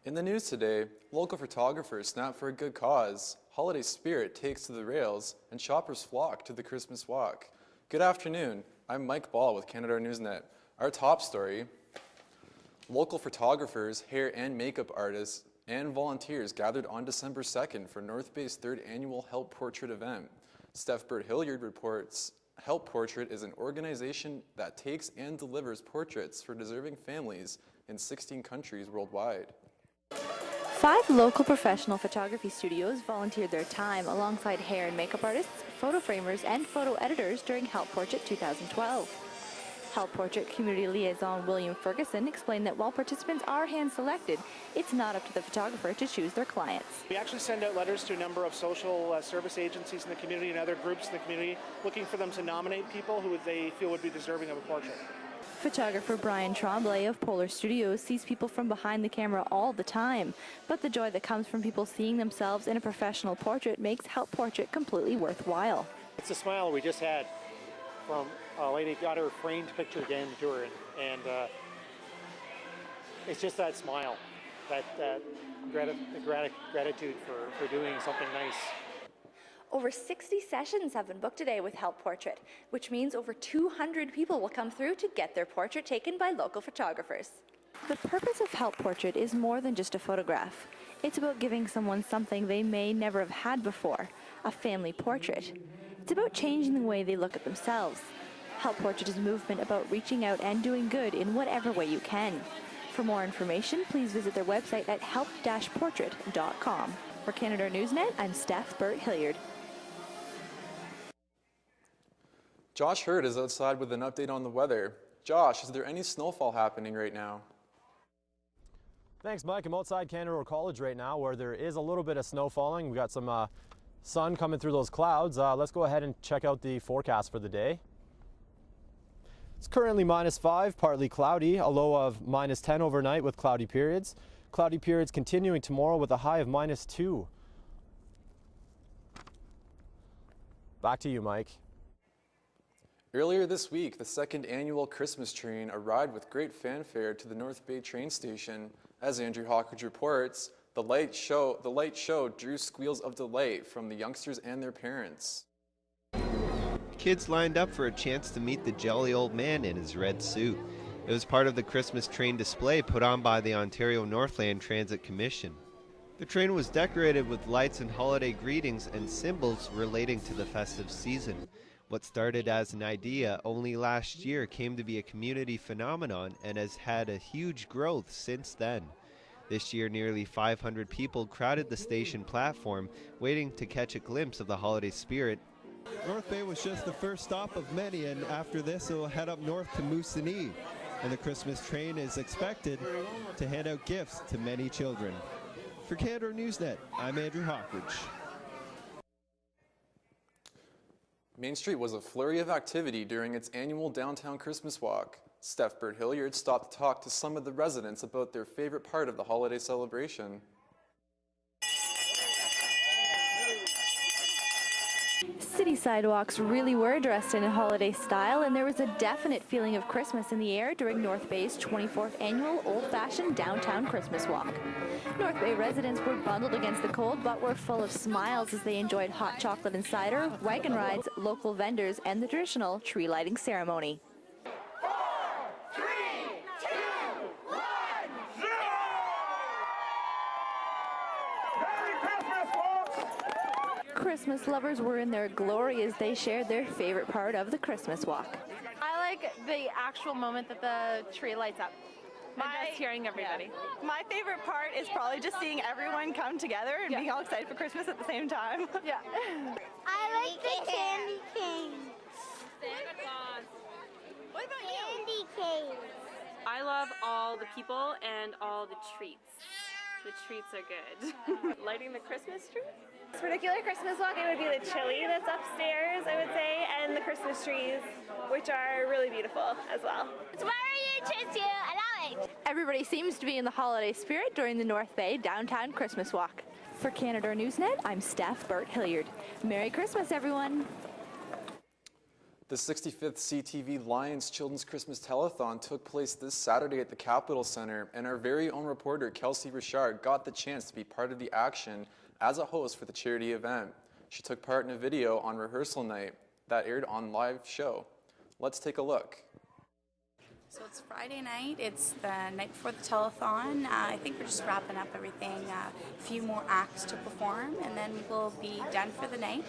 In the news today, local photographers snap for a good cause, holiday spirit takes to the rails, and shoppers flock to the Christmas walk. Good afternoon, I'm Mike Ball with Canadore Newsnet. Our top story, local photographers, hair and makeup artists, and volunteers gathered on December 2nd for North Bay's third annual Help Portrait event. Steph Burt-Hillyard reports, Help Portrait is an organization that takes and delivers portraits for deserving families in 16 countries worldwide. 5 local professional photography studios volunteered their time alongside hair and makeup artists, photo framers, and photo editors during Help Portrait 2012. Help Portrait Community Liaison William Ferguson explained that while participants are hand-selected, it's not up to the photographer to choose their clients. We actually send out letters to a number of social service agencies in the community and other groups in the community looking for them to nominate people who they feel would be deserving of a portrait. Photographer Brian Tremblay of Polar Studios sees people from behind the camera all the time, but the joy that comes from people seeing themselves in a professional portrait makes Help Portrait completely worthwhile. It's a smile we just had from a lady got her framed picture again to her, and it's just that smile, that gratitude for doing something nice. Over 60 sessions have been booked today with Help Portrait, which means over 200 people will come through to get their portrait taken by local photographers. The purpose of Help Portrait is more than just a photograph. It's about giving someone something they may never have had before, a family portrait. It's about changing the way they look at themselves. Help Portrait is a movement about reaching out and doing good in whatever way you can. For more information, please visit their website at help-portrait.com. For Canadore Newsnet, I'm Steph Burt-Hillyard. Josh Huard is outside with an update on the weather. Josh, is there any snowfall happening right now? Thanks, Mike. I'm outside Canadore College right now where there is a little bit of snow falling. We got some sun coming through those clouds. Let's go ahead and check out the forecast for the day. It's currently -5, partly cloudy, a low of -10 overnight with cloudy periods. Cloudy periods continuing tomorrow with a high of -2. Back to you, Mike. Earlier this week, the second annual Christmas train arrived with great fanfare to the North Bay train station. As Andrew Hockridge reports, the light show drew squeals of delight from the youngsters and their parents. Kids lined up for a chance to meet the jolly old man in his red suit. It was part of the Christmas train display put on by the Ontario Northland Transit Commission. The train was decorated with lights and holiday greetings and symbols relating to the festive season. What started as an idea only last year came to be a community phenomenon and has had a huge growth since then. This year, nearly 500 people crowded the station platform, waiting to catch a glimpse of the holiday spirit. North Bay was just the first stop of many, and after this it will head up north to Moosonee. And the Christmas train is expected to hand out gifts to many children. For Canadore Newsnet, I'm Andrew Hockridge. Main Street was a flurry of activity during its annual downtown Christmas walk. Steph Burt-Hillyard stopped to talk to some of the residents about their favorite part of the holiday celebration. City sidewalks really were dressed in a holiday style, and there was a definite feeling of Christmas in the air during North Bay's 24th annual old-fashioned downtown Christmas walk. North Bay residents were bundled against the cold, but were full of smiles as they enjoyed hot chocolate and cider, wagon rides, local vendors, and the traditional tree lighting ceremony. 4, 3, 2, 1, 0! Merry Christmas, folks! Christmas lovers were in their glory as they shared their favorite part of the Christmas walk. I like the actual moment that the tree lights up. Just hearing everybody. Yeah. My favorite part is probably just seeing everyone come together and being all excited for Christmas at the same time. Yeah. I like the candy canes. Santa Claus. What about Candy canes. I love all the people and all the treats. The treats are good. Lighting the Christmas tree? This particular Christmas walk, it would be the chili that's upstairs, I would say, and the Christmas trees, which are really beautiful as well. It's very interesting. I love it. Everybody seems to be in the holiday spirit during the North Bay downtown Christmas walk. For Canadore Newsnet, I'm Steph Burt-Hillyard. Merry Christmas, everyone. The 65th CTV Lions Children's Christmas Telethon took place this Saturday at the Capitol Center, and our very own reporter Kelsey Richard got the chance to be part of the action as a host for the charity event. She took part in a video on rehearsal night that aired on live show. Let's take a look. So it's Friday night, it's the night before the telethon. I think we're just wrapping up everything, a few more acts to perform, and then we'll be done for the night.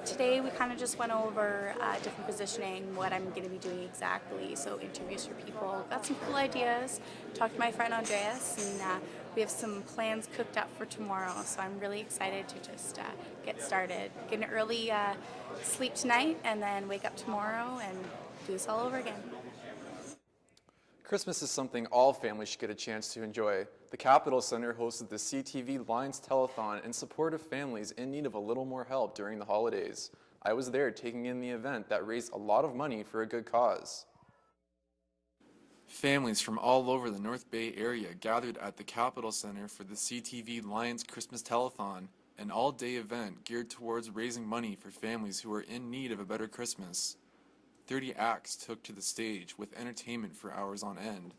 Today we kind of just went over different positioning, what I'm going to be doing exactly, so interviews for people. Got some cool ideas, talked to my friend Andreas, and we have some plans cooked up for tomorrow, so I'm really excited to just get started. Get an early sleep tonight, and then wake up tomorrow and do this all over again. Christmas is something all families should get a chance to enjoy. The Capitol Center hosted the CTV Lions Telethon in support of families in need of a little more help during the holidays. I was there taking in the event that raised a lot of money for a good cause. Families from all over the North Bay area gathered at the Capitol Center for the CTV Lions Christmas Telethon, an all-day event geared towards raising money for families who are in need of a better Christmas. 30 acts took to the stage with entertainment for hours on end.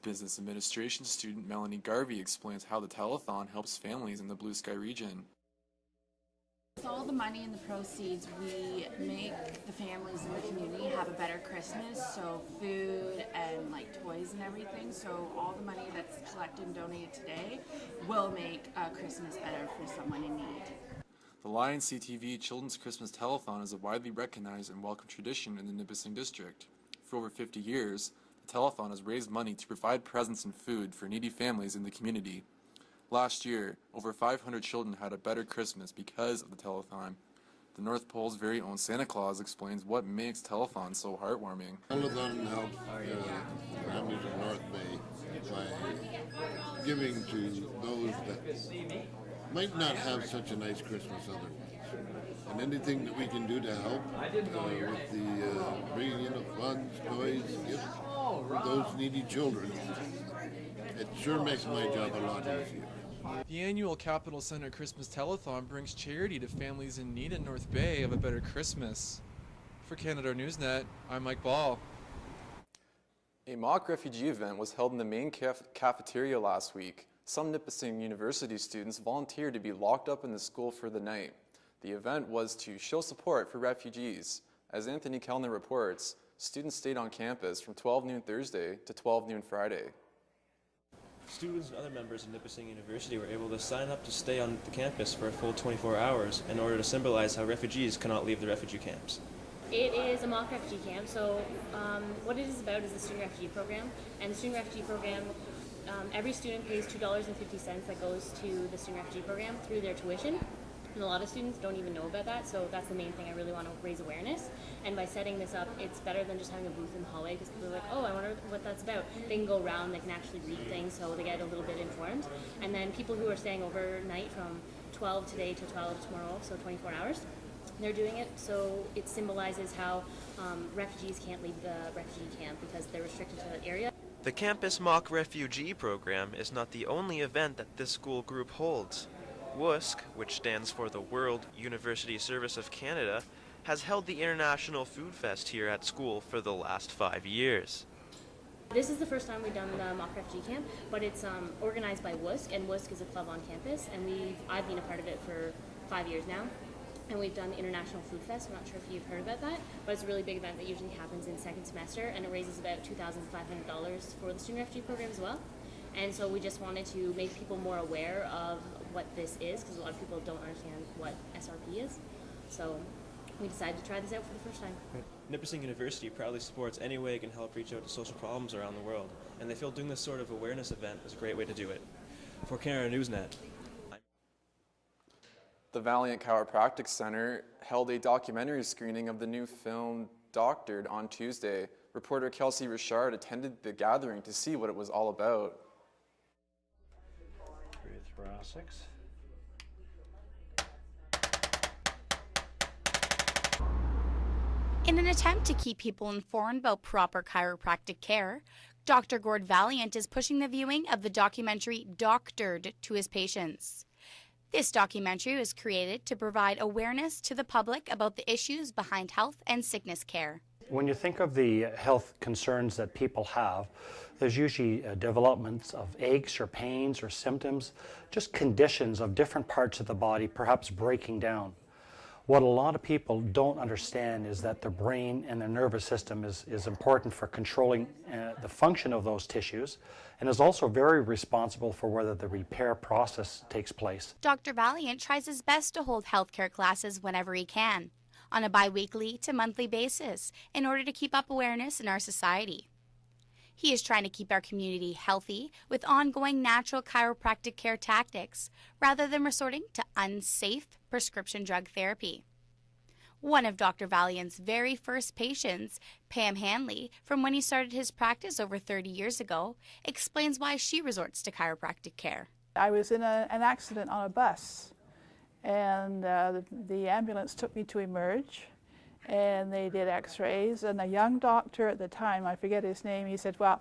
Business administration student Melanie Garvey explains how the telethon helps families in the Blue Sky region. With all the money and the proceeds, we make the families in the community have a better Christmas, so food and like toys and everything. So all the money that's collected and donated today will make Christmas better for someone in need. The Lions CTV Children's Christmas Telethon is a widely recognized and welcome tradition in the Nipissing District. For over 50 years, the telethon has raised money to provide presents and food for needy families in the community. Last year, over 500 children had a better Christmas because of the telethon. The North Pole's very own Santa Claus explains what makes telethon so heartwarming. Telethon helps families of North Bay by giving to those that might not have such a nice Christmas otherwise. And anything that we can do to help with the bringing in of funds, toys, gifts for those needy children, it sure makes my job a lot easier. The annual Capitol Center Christmas Telethon brings charity to families in need in North Bay of a better Christmas. For Canadore Newsnet, I'm Mike Ball. A mock refugee event was held in the main cafeteria last week. Some Nipissing University students volunteered to be locked up in the school for the night. The event was to show support for refugees. As Anthony Kellner reports, students stayed on campus from 12 noon Thursday to 12 noon Friday. Students and other members of Nipissing University were able to sign up to stay on the campus for a full 24 hours in order to symbolize how refugees cannot leave the refugee camps. It is a mock refugee camp, so what it is about is the student refugee program. And the student refugee program, every student pays $2.50 that goes to the student refugee program through their tuition. And a lot of students don't even know about that, so that's the main thing I really want to raise awareness. And by setting this up, it's better than just having a booth in the hallway, because people are like, oh, I wonder what that's about. They can go around, they can actually read things, so they get a little bit informed. And then people who are staying overnight from 12 today to 12 tomorrow, so 24 hours, they're doing it, so it symbolizes how refugees can't leave the refugee camp because they're restricted to that area. The Campus Mock Refugee Program is not the only event that this school group holds. WUSC, which stands for the World University Service of Canada, has held the International Food Fest here at school for the last 5 years. This is the first time we've done the mock refugee camp, but it's organized by WUSC, and WUSC is a club on campus, and I've been a part of it for 5 years now. And we've done the International Food Fest. I'm not sure if you've heard about that, but it's a really big event that usually happens in second semester, and it raises about $2,500 for the student refugee program as well. And so we just wanted to make people more aware of what this is, because a lot of people don't understand what SRP is. So we decided to try this out for the first time. Nipissing University proudly supports any way it can help reach out to social problems around the world, and they feel doing this sort of awareness event is a great way to do it. For Canadore Newsnet, The Valiant Chiropractic Center held a documentary screening of the new film Doctored on Tuesday. Reporter Kelsey Richard attended the gathering to see what it was all about. Thoracics. In an attempt to keep people informed about proper chiropractic care, Dr. Gord Valiant is pushing the viewing of the documentary Doctored to his patients. This documentary was created to provide awareness to the public about the issues behind health and sickness care. When you think of the health concerns that people have, there's usually developments of aches or pains or symptoms, just conditions of different parts of the body perhaps breaking down. What a lot of people don't understand is that their brain and their nervous system is important for controlling the function of those tissues, and is also very responsible for whether the repair process takes place. Dr. Valiant tries his best to hold healthcare classes whenever he can, on a bi-weekly to monthly basis, in order to keep up awareness in our society. He is trying to keep our community healthy with ongoing natural chiropractic care tactics, rather than resorting to unsafe prescription drug therapy. One of Dr. Valiant's very first patients, Pam Hanley, from when he started his practice over 30 years ago, explains why she resorts to chiropractic care. I was in an accident on a bus, and the ambulance took me to Emerge, and they did x-rays, and a young doctor at the time, I forget his name, he said, well,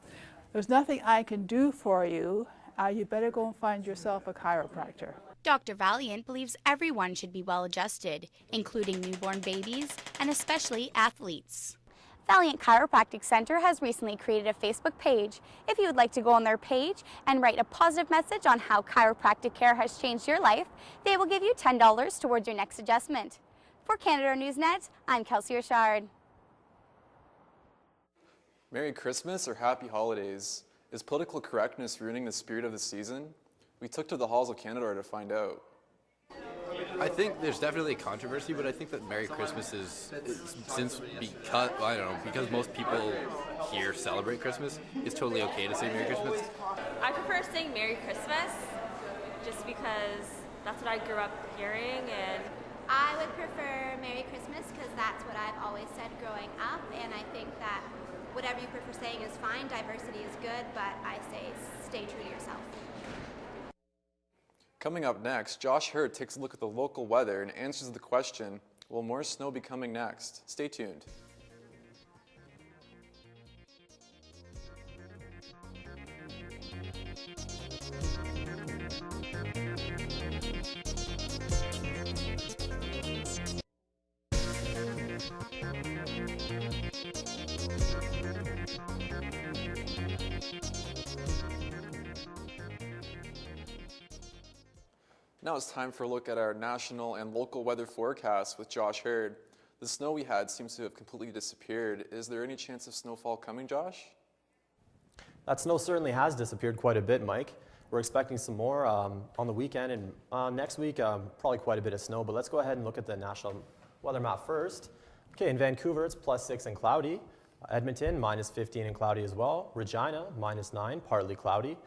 there's nothing I can do for you. You better go and find yourself a chiropractor. Dr. Valiant believes everyone should be well adjusted, including newborn babies and especially athletes. Valiant Chiropractic Center has recently created a Facebook page. If you would like to go on their page and write a positive message on how chiropractic care has changed your life, they will give you $10 towards your next adjustment. For Canadore Newsnet, I'm Kelsey Richard. Merry Christmas or Happy Holidays? Is political correctness ruining the spirit of the season? We took to the halls of Canadore to find out. I think there's definitely a controversy, but I think that Merry Christmas is since because, I don't know, because most people here celebrate Christmas, it's totally okay to say Merry Christmas. I prefer saying Merry Christmas just because that's what I grew up hearing, and I would prefer Merry Christmas because that's what I've always said growing up, and I think that whatever you prefer saying is fine. Diversity is good, but I say stay true to yourself. Coming up next, Josh Huard takes a look at the local weather and answers the question, will more snow be coming next? Stay tuned. Now it's time for a look at our national and local weather forecast with Josh Huard. The snow we had seems to have completely disappeared. Is there any chance of snowfall coming, Josh? That snow certainly has disappeared quite a bit, Mike. We're expecting some more on the weekend, and next week probably quite a bit of snow, but let's go ahead and look at the national weather map first. Okay, in Vancouver it's +6 and cloudy. Edmonton -15 and cloudy as well. Regina -9, partly cloudy.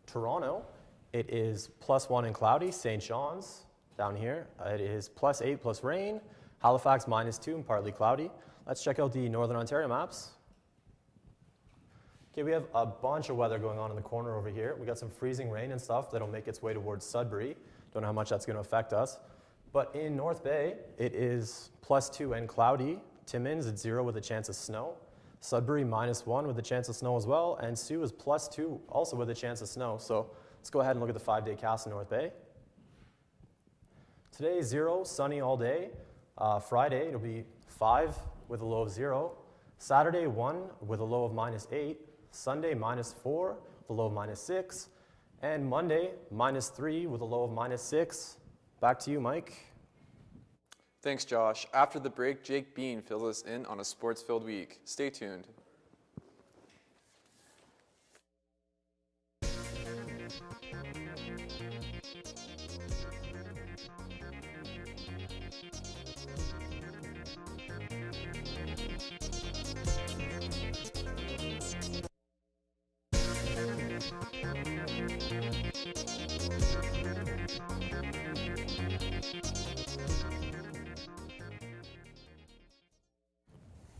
Toronto, it is +1 and cloudy. St. John's, down here, it is +8 plus rain. Halifax -2 and partly cloudy. Let's check out the Northern Ontario maps. Okay, we have a bunch of weather going on in the corner over here. We got some freezing rain and stuff that'll make its way towards Sudbury. Don't know how much that's going to affect us. But in North Bay, it is +2 and cloudy. Timmins, it's 0 with a chance of snow. Sudbury -1 with a chance of snow as well. And Sioux is +2, also with a chance of snow. So let's go ahead and look at the 5-day cast in North Bay. Today, 0, sunny all day. Friday, it'll be 5 with a low of 0. Saturday, 1 with a low of -8. Sunday, -4 with a low of -6. And Monday, -3 with a low of -6. Back to you, Mike. Thanks, Josh. After the break, Jake Bean fills us in on a sports-filled week. Stay tuned.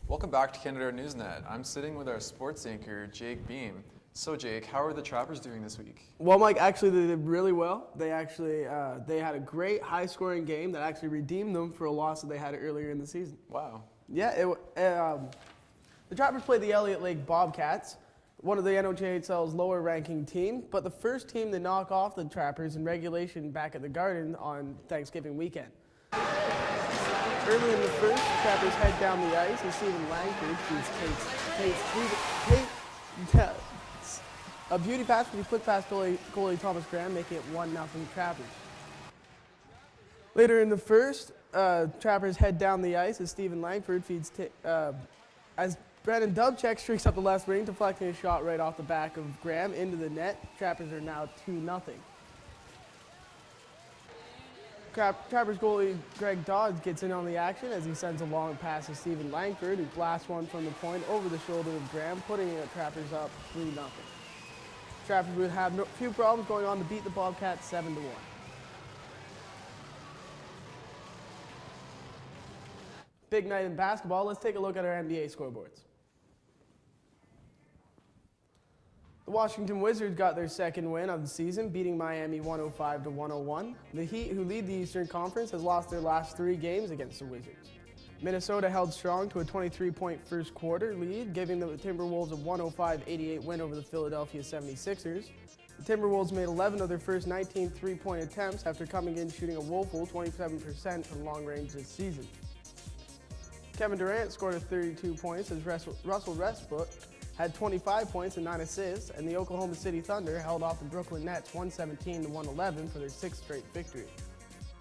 Welcome back to Canadore Newsnet. I'm sitting with our sports anchor, Jake Beam. So Jake, how are the Trappers doing this week? Well, Mike, actually they did really well. They actually they had a great high-scoring game that actually redeemed them for a loss that they had earlier in the season. Wow. Yeah, the Trappers played the Elliott Lake Bobcats one of the NOJHL's lower-ranking team, but the first team to knock off the Trappers in regulation back at the Garden on Thanksgiving weekend. Early in the first, Trappers head down the ice and Stephen Langford feeds a beauty pass, but he flicked past goalie Thomas Graham, making it 1-0 Trappers. Later in the first, Trappers head down the ice as Stephen Langford feeds as Brandon Dubchek streaks up the left wing, deflecting a shot right off the back of Graham into the net. Trappers are now 2-0. Trappers goalie Greg Dodds gets in on the action as he sends a long pass to Stephen Langford, who blasts one from the point over the shoulder of Graham, putting the Trappers up 3-0. Trappers would have few problems going on to beat the Bobcats 7-1. Big night in basketball. Let's take a look at our NBA scoreboards. The Washington Wizards got their second win of the season, beating Miami 105-101. The Heat, who lead the Eastern Conference, has lost their last 3 games against the Wizards. Minnesota held strong to a 23-point first quarter lead, giving the Timberwolves a 105-88 win over the Philadelphia 76ers. The Timberwolves made 11 of their first 19 three-point attempts after coming in shooting a woeful 27% from long range this season. Kevin Durant scored 32 points as Russell Westbrook had 25 points and 9 assists, and the Oklahoma City Thunder held off the Brooklyn Nets 117-111 for their 6th straight victory.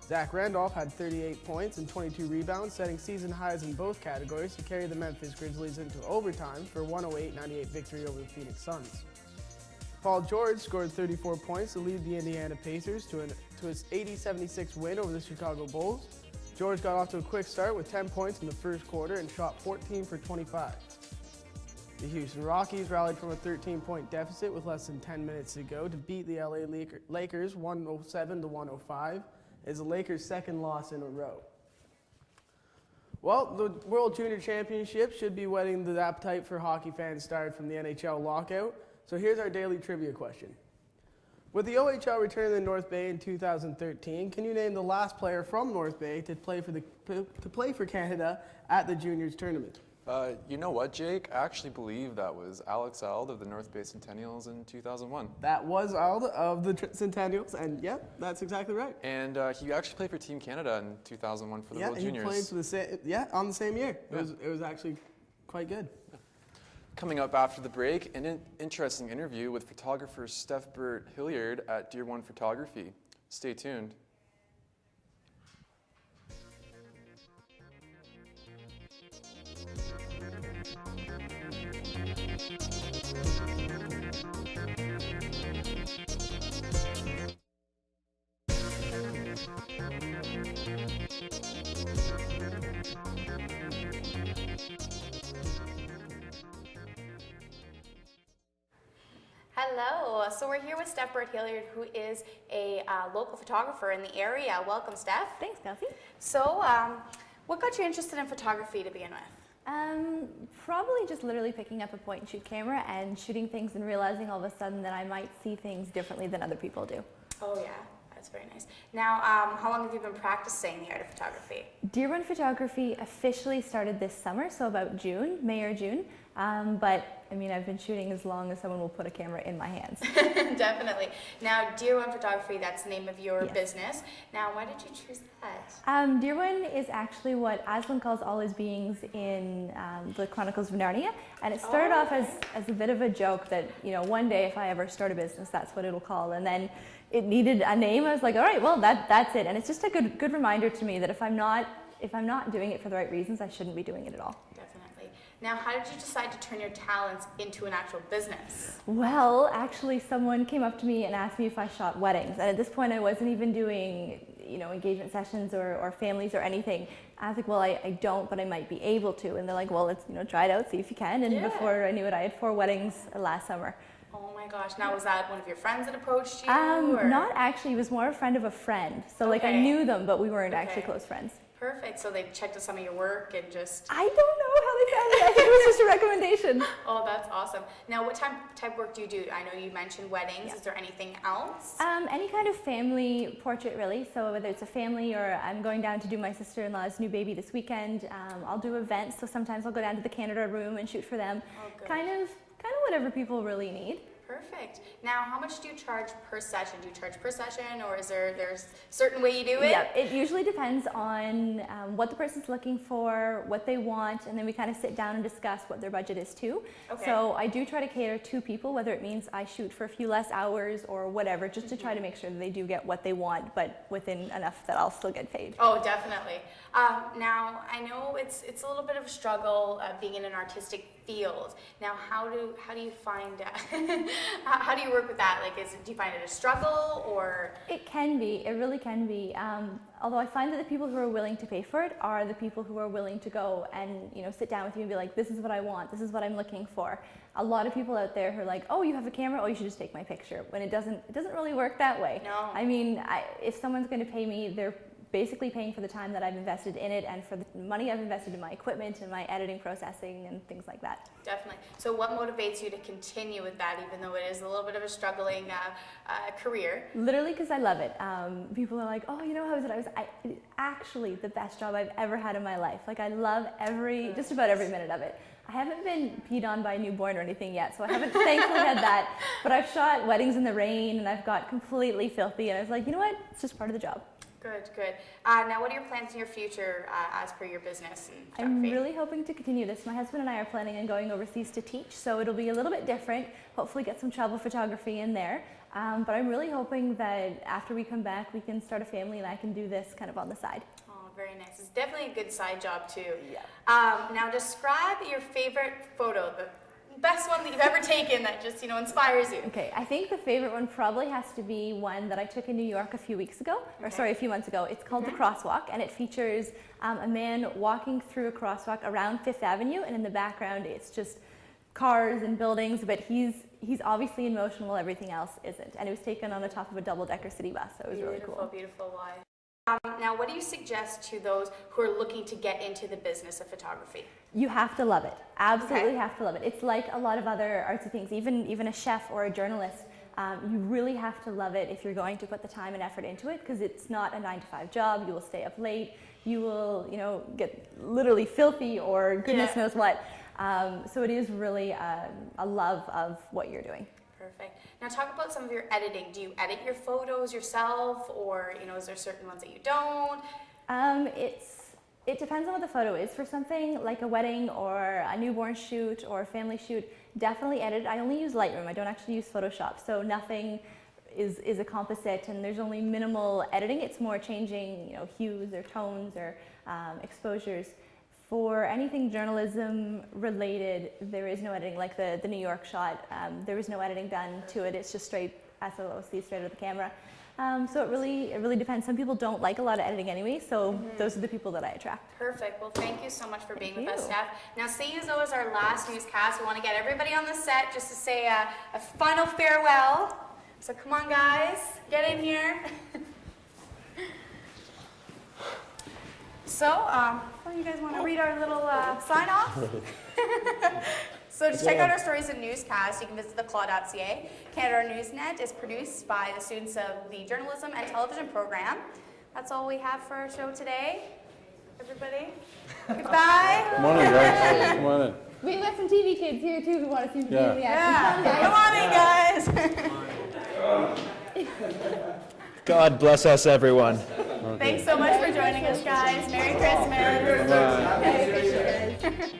Zach Randolph had 38 points and 22 rebounds, setting season highs in both categories to carry the Memphis Grizzlies into overtime for a 108-98 victory over the Phoenix Suns. Paul George scored 34 points to lead the Indiana Pacers to his 80-76 win over the Chicago Bulls. George got off to a quick start with 10 points in the first quarter and shot 14 for 25. The Houston Rockies rallied from a 13-point deficit with less than 10 minutes to go to beat the LA Lakers 107-105. Is the Lakers' second loss in a row. Well, the World Junior Championship should be whetting the appetite for hockey fans started from the NHL lockout. So here's our daily trivia question. With the OHL returning to North Bay in 2013, can you name the last player from North Bay to play for Canada at the Juniors tournament? You know what, Jake? I actually believe that was Alex Eld of the North Bay Centennials in 2001. That was Eld of the Centennials, and yeah, that's exactly right. And he actually played for Team Canada in 2001 for the World Juniors. Yeah, he played for on the same year. It was actually quite good. Coming up after the break, an interesting interview with photographer Steph Burt-Hillyard at Deer One Photography. Stay tuned. Hello, so we're here with Steph Burt-Hillyard, who is a local photographer in the area. Welcome, Steph. Thanks, Kelsey. So, what got you interested in photography to begin with? Probably just literally picking up a point and shoot camera and shooting things and realizing all of a sudden that I might see things differently than other people do. Oh yeah, that's very nice. Now, how long have you been practicing the art of photography? Deer Run Photography officially started this summer, so about May or June. But I mean, I've been shooting as long as someone will put a camera in my hands. Definitely. Now, Deer One Photography, that's the name of your business. Now, why did you choose that? Deer One is actually what Aslan calls all his beings in the Chronicles of Narnia. And it started off as a bit of a joke that, you know, one day if I ever start a business, that's what it'll call. And then it needed a name. I was like, all right, well, that's it. And it's just a good reminder to me that if I'm not doing it for the right reasons, I shouldn't be doing it at all. Now, how did you decide to turn your talents into an actual business? Well, actually, someone came up to me and asked me if I shot weddings. And at this point, I wasn't even doing, you know, engagement sessions or families or anything. I was like, well, I don't, but I might be able to. And they're like, well, let's, you know, try it out, see if you can. And before I knew it, I had 4 weddings last summer. Oh my gosh. Now, was that one of your friends that approached you? Not actually. It was more a friend of a friend. So, like, I knew them, but we weren't actually close friends. Perfect. So they checked out some of your work and just... I don't know how they found it. I think it was just a recommendation. Oh, that's awesome. Now, what type of work do you do? I know you mentioned weddings. Yeah. Is there anything else? Any kind of family portrait, really. So whether it's a family or I'm going down to do my sister-in-law's new baby this weekend, I'll do events. So sometimes I'll go down to the Canadore room and shoot for them. Oh, good. Kind of kind of whatever people really need. Perfect. Now, how much do you charge per session? Do you charge per session, or is there's a certain way you do it? Yeah, it usually depends on what the person's looking for, what they want, and then we kind of sit down and discuss what their budget is too. Okay. So I do try to cater to people, whether it means I shoot for a few less hours or whatever, just to try to make sure that they do get what they want, but within enough that I'll still get paid. Oh, definitely. Now, I know it's a little bit of a struggle being in an artistic field. Now, how do you find how do you work with that? Like, do you find it a struggle, or? It can be. It really can be. Although I find that the people who are willing to pay for it are the people who are willing to go and sit down with you and be like, this is what I want. This is what I'm looking for. A lot of people out there who are like, oh, you have a camera. Oh, you should just take my picture. When it doesn't really work that way. No. I mean, if someone's going to pay me, they're basically paying for the time that I've invested in it and for the money I've invested in my equipment and my editing, processing, and things like that. Definitely. So what motivates you to continue with that, even though it is a little bit of a struggling career? Literally because I love it. People are like, oh, how is it? It's actually the best job I've ever had in my life. Like, I love just about every minute of it. I haven't been peed on by a newborn or anything yet, so I haven't thankfully had that. But I've shot weddings in the rain, and I've got completely filthy, and I was like, you know what? It's just part of the job. Good, good. Now, what are your plans in your future as per your business and I'm photography? really hoping to continue this. My husband and I are planning on going overseas to teach, so it'll be a little bit different. Hopefully get some travel photography in there. But I'm really hoping that after we come back, we can start a family and I can do this kind of on the side. Oh, very nice. It's definitely a good side job too. Yeah. Now, describe your favorite photo, the best one that you've ever taken that just, inspires you. Okay, I think the favorite one probably has to be one that I took in New York a few months ago. It's called The Crosswalk, and it features a man walking through a crosswalk around Fifth Avenue, and in the background it's just cars and buildings, but he's obviously in motion while everything else isn't. And it was taken on the top of a double-decker city bus, so it was really cool. Beautiful, why? Now, what do you suggest to those who are looking to get into the business of photography? You have to love it. Absolutely have to love it. It's like a lot of other artsy things, even a chef or a journalist. You really have to love it if you're going to put the time and effort into it, because it's not a 9-to-5 job. You will stay up late. You will, get literally filthy or goodness knows what. So it is really a love of what you're doing. Perfect. Now, talk about some of your editing. Do you edit your photos yourself, or is there certain ones that you don't? It depends on what the photo is. For something like a wedding or a newborn shoot or a family shoot, definitely edit. I only use Lightroom. I don't actually use Photoshop, so nothing is a composite, and there's only minimal editing. It's more changing, hues or tones or exposures. For anything journalism related, there is no editing. Like the New York shot, there is no editing done to it. It's just straight SLOC, straight out of the camera. So it really depends. Some people don't like a lot of editing anyway, so those are the people that I attract. Perfect. Well, thank you so much for being with us, Steph. Now, seeing as though it's our last newscast, we want to get everybody on the set just to say a final farewell. So come on, guys, get in here. So, you guys want to read our little sign off? So to check out our stories and newscasts, you can visit theclaw.ca. Canadore Newsnet is produced by the students of the journalism and television program. That's all we have for our show today. Everybody, goodbye. Come on in, guys. Come on in. We got some TV kids here too who want to see the TV action. Come on in, guys. God bless us, everyone. Thanks so much for joining us, guys. Merry Christmas. Bye. Merry Christmas.